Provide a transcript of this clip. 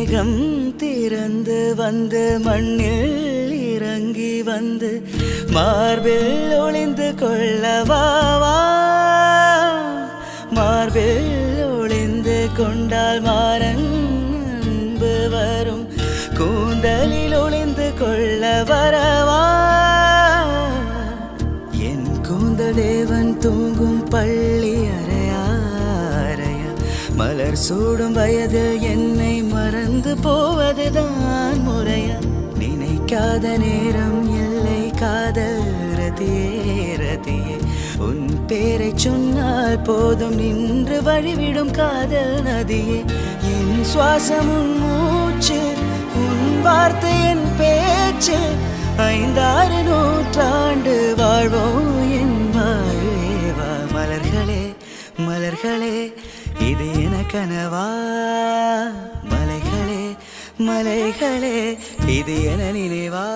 மேகம் திறந்து வந்து மண்ணில் இறங்கி வந்து மார்பில் ஒளிந்து கொள்ளவாவா மார்பில் ஒளிந்து கொண்டால் மாறன் அன்பு வரும் கூந்தலில் ஒளிந்து கொள்ள வரவா என் கூந்தல் தேவன் தூங்கும் பள்ளி அறையா மலர் சூடும் வயதில் என்னை மறந்து போவதுதான் முறையா நினைக்காத நேரம் இல்லை காதல் ரதியே உன் பேரை சொன்னால் போதும் நின்று வழிவிடும் காதல் நதியே என் சுவாசம் உன் மூச்சு உன் வார்த்தை என் பேச்சு 5-6 நூற்றாண்டு வாழ்வோம் என் வாழ்வேவா மலர்களே மலர்களே இது என கனவா மலைகளே மலைகளே இது என நினைவா